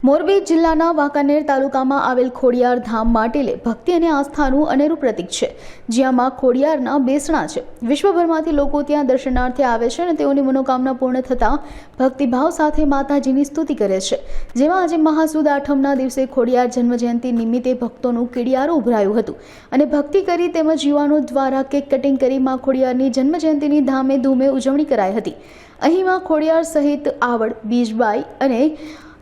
મોરબી જિલ્લાના વાંકાનેર તાલુકામાં આવેલ ખોડિયાર ધામ માટેલે ભક્તિ અને આસ્થાનું અનેરું પ્રતીક છે, જ્યાં માં ખોડિયારના બેસણા છે। વિશ્વભરમાંથી લોકો ત્યાં દર્શનાર્થે આવે છે અને તેઓની મનોકામના પૂર્ણ થતાં ભક્તિભાવ સાથે માતાજીની સ્તુતિ કરે છે। જેમાં આજે મહાસુદ આઠમના દિવસે ખોડિયાર જન્મજયંતિ નિમિત્તે ભક્તોનું કીડિયારું ઉભરાયું હતું અને ભક્તિ કરી તેમજ યુવાનો દ્વારા કેક કટિંગ કરી માં ખોડિયારની જન્મજયંતિની ધામે ધૂમે ઉજવણી કરાઈ હતી। અહીં માં ખોડિયાર સહિત આવડ, બીજબાઈ અને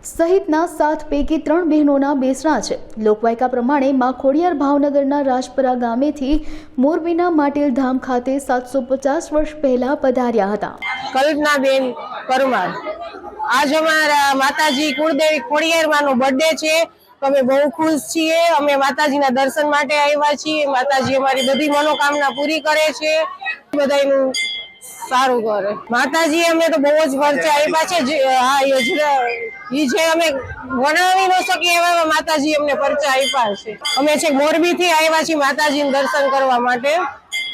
સહિતના 7 પૈકી 3 બહેનોના બેસણા છે। લોકવાયકા પ્રમાણે માં ખોડિયાર ભાવનગરના રાજપરા ગામેથી મોરબીના માટેલ ધામ ખાતે 750 વર્ષ પહેલા પધાર્યા હતા। કલ્પનાબેન પરમાર, આજ અમારા માતાજી કુળદેવી ખોડિયાર માનો બર્થડે છે, તો અમે બહુ ખુશ છીએ। અમે માતાજીના દર્શન માટે આવ્યા છીએ। માતાજી અમારી બધી મનોકામના પૂરી કરે છે, બધાનું સારું કરે। માતાજી અમે તો બહુ જ ખર્ચા આપ્યા છે। હા, જે અમે ગણાવી ન શકીએ એવા માતાજી અમને ખર્ચા આપ્યા છે। અમે છે મોરબી થી આવ્યા છીએ માતાજીનું દર્શન કરવા માટે।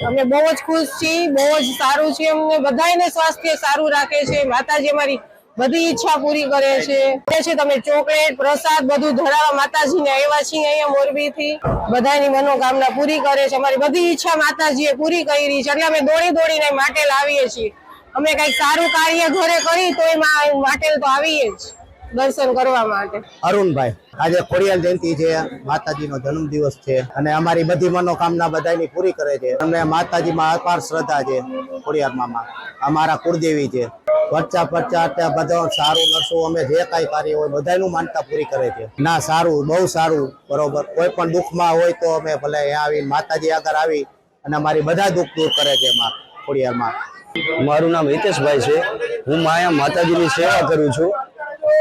અમે બહુ જ ખુશ છીએ, બહુ જ સારું છે। અમને બધાને સ્વાસ્થ્ય સારું રાખે છે। માતાજી અમારી બધી ઈચ્છા પૂરી કરે છે। તમે ચોકલેટ, પ્રસાદ બધું ધરાવવા માતાજીને આવ્યા છીએ અહીંયા મોરબી થી। બધાની મનોકામના પૂરી કરે છે। અમારી બધી ઈચ્છા માતાજીએ પૂરી કરી છે, એટલે અમે દોડી દોડીને માટેલ આવીએ છીએ। અમે કઈક સારું કાર્ય ઘરે કરી તો એમાં માટેલ તો આવીએ જ દર્શન કરવા માટે। અરુણભાઈ, આજે ખોડિયાર જયંતિ છે, માતાજીનો જન્મદિવસ છે અને અમારી બધી મનોકામના બધાની પૂરી કરે છે। અમને માતાજીમાં અપાર શ્રદ્ધા છે। ખોડિયાર મામાં અમારા કુળદેવી છે। બચ્ચા બધા સારું નરસું અમે જે કાંઈ કાર્ય હોય બધાનું માનતા પૂરી કરે છે। ના, સારું, બહુ સારું, બરોબર। કોઈ પણ દુઃખમાં હોય તો અમે ભલે અહીંયા આવીને માતાજી આગળ આવી અને અમારી બધા દુઃખ દૂર કરે છે। માં ખોડિયારમાં મારું નામ હિતેશભાઈ છે। હું અહીંયા માતાજીની સેવા કરું છું।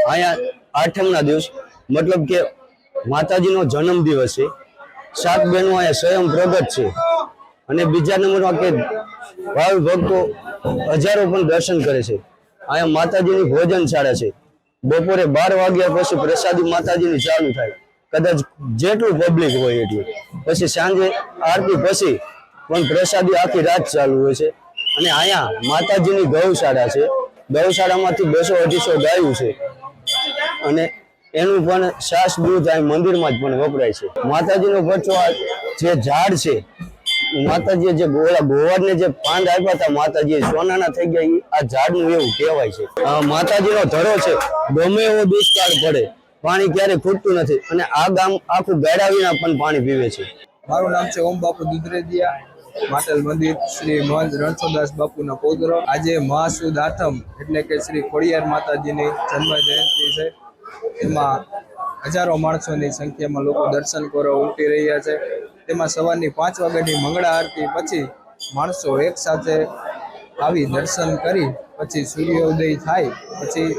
અહીંયા આઠમના દિવસ મતલબ કે માતાજીનો જન્મ દિવસ છે। 7 બહેનો અહીંયા સ્વયં પ્રગટ છે અને બીજા નંબરમાં કે ભાવિ ભક્તો હજારો પણ દર્શન કરે છે। અહીંયા માતાજીની ભોજનશાળા છે। બપોરે 12 વાગ્યા પછી પ્રસાદી માતાજીની ચાલુ થાય, કદાચ જેટલું પબ્લિક હોય એટલું। પછી સાંજે આરતી પછી પણ પ્રસાદી આખી રાત ચાલુ હોય છે। અને અહીંયા માતાજીની ગૌશાળા છે। ગૌશાળામાંથી 200-250 ગાયું છે અને એનું પણ છાસ દૂધ આ મંદિરમાં જ પણ વપરાય છે। માતાજીનો પરચો જે ઝાડ છે, માતાજીએ જે ગોવાળને જે પાંદ આપ્યા હતા, માતાજીએ સોનાના થઈ ગયા, આ ઝાડનું એવું કહેવાય છે। માતાજીનો ધરો છે, ગમે એવો દુષ્કાળ પડે પાણી ક્યારે ખૂટતું નથી અને આ ગામ આખું ગાડા વિના પણ પાણી પીવે છે। મારું નામ છે ઓમ બાપુ દુધરેજિયા, માટેલ મંદિર શ્રી મહંત રણછોડદાસ બાપુના પૌત્ર। આજે મહાસુદ આઠમ એટલે કે શ્રી ખોડિયાર માતાજીની જન્મ જયંતિ છે। એમાં હજારો માણસોની સંખ્યામાં લોકો દર્શન કરવા ઉમટી રહ્યા છે। તેમાં સવારની 5 વાગ્યાની મંગળા આરતી પછી માણસો એક સાથે આવી દર્શન કરી પછી સૂર્યોદય થાય પછી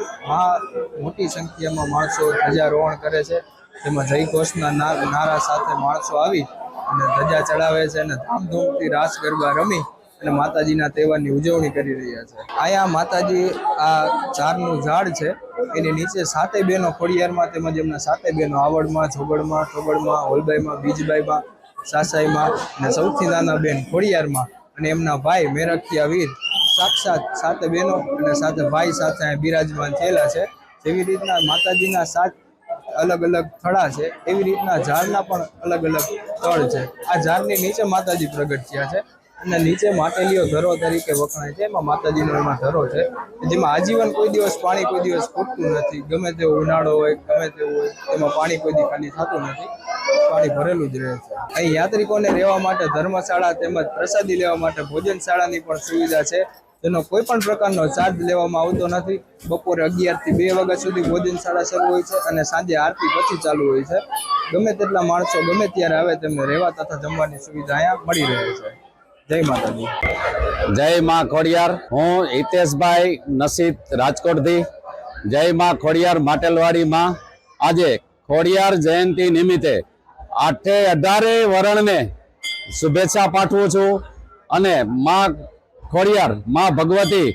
મોટી સંખ્યામાં માણસો ધ્વજારોહણ કરે છે। તેમાં જયઘોષના નારા સાથે માણસો આવી અને ધજા ચડાવે છે અને ધામધૂમથી રાસ ગરબા રમી અને માતાજીના તહેવારની ઉજવણી કરી રહ્યા છે। અહીંયા માતાજી આ ઝાડનું ઝાડ છે, એની નીચે 7 બહેનો ખોડિયારમાં તેમજ એમના 7 બહેનો આવડમાં, ઝોગડમાં, ઠોગડમાં, હોલબાઈમાં, બીજબાઈમાં, સાસાઈમાં અને સૌથી નાના બેન ખોડિયારમાં અને એમના ભાઈ મેરખિયા વીર સાક્ષાત 7 બહેનો અને 7 ભાઈ સાથે બિરાજમાન થયેલા છે। જેવી રીતના માતાજીના 7 અલગ અલગ થડા છે, એવી રીતના ઝાડના પણ અલગ અલગ તળ છે। આ ઝાડની નીચે માતાજી પ્રગટ થયા છે અને નીચે માટેલીઓ ધરો તરીકે વખણાય છે। એમાં માતાજીનો એમાં ધરો છે, જેમાં આજીવન કોઈ દિવસ પાણી કોઈ દિવસ ખૂટતું નથી। ગમે તેવો ઉનાળો હોય, ગમે તેવું હોય, એમાં પાણી કોઈ દી ખાલી થતું નથી, પાણી ભરેલું જ રહે છે। અહીં યાત્રિકોને રહેવા માટે ધર્મશાળા તેમજ પ્રસાદી લેવા માટે ભોજનશાળાની પણ સુવિધા છે, જેનો કોઈ પણ પ્રકારનો ચાર્જ લેવામાં આવતો નથી। બપોરે 11 થી 2 વાગ્યા સુધી ભોજનશાળા શરૂ હોય છે અને સાંજે આરતી પછી ચાલુ હોય છે। ગમે તેટલા માણસો ગમે ત્યારે આવે તેમને રહેવા તથા જમવાની સુવિધા અહીંયા મળી રહે છે। જય માતાજી, જય માં ખોડિયાર। હું હિતેશભાઈ નસીદ, રાજકોટથી। જય માં ખોડિયાર માટેલવાડીમાં આજે ખોડિયાર જયંતિ નિમિત્તે 18 વરણને શુભેચ્છા પાઠવું છું અને માં ખોડિયાર, માં ભગવતી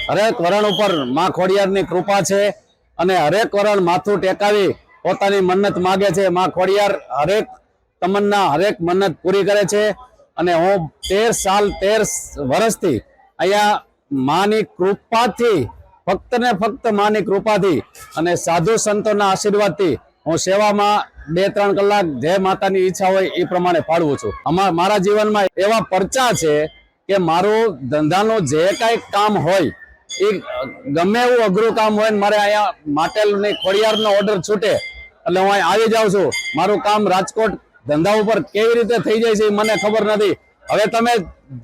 હરેક વરણ ઉપર માં ખોડિયારની કૃપા છે અને હરેક વરણ માથું ટેકાવી પોતાની મન્નત માગે છે। માં ખોડિયાર હરેક તમન્ના, હરેક મન્નત પૂરી કરે છે અને હું 13 વર્ષથી અહીંયા માની કૃપાથી ફક્ત ને ફક્ત માની કૃપાથી અને સાધુ સંતોના આશીર્વાદથી હું સેવામાં 2-3 કલાક જે માતાની ઈચ્છા હોય એ પ્રમાણે ફાળવું છું. મારા જીવનમાં એવા પરચા છે કે મારું ધંધાનું જે કાંઈ કામ હોય એ ગમે એવું અઘરું કામ હોય ને મારે અહીંયા માટેલની ખોડિયારનો ઓર્ડર છૂટે એટલે હું અહીં આવી જાઉં છું. મારું કામ રાજકોટ ધંધા ઉપર કેવી રીતે થઈ જાય છે એ મને ખબર નથી. હવે તમે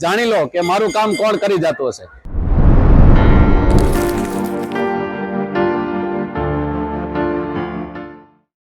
જાણી લો કે મારું કામ કોણ કરી જતું હશે.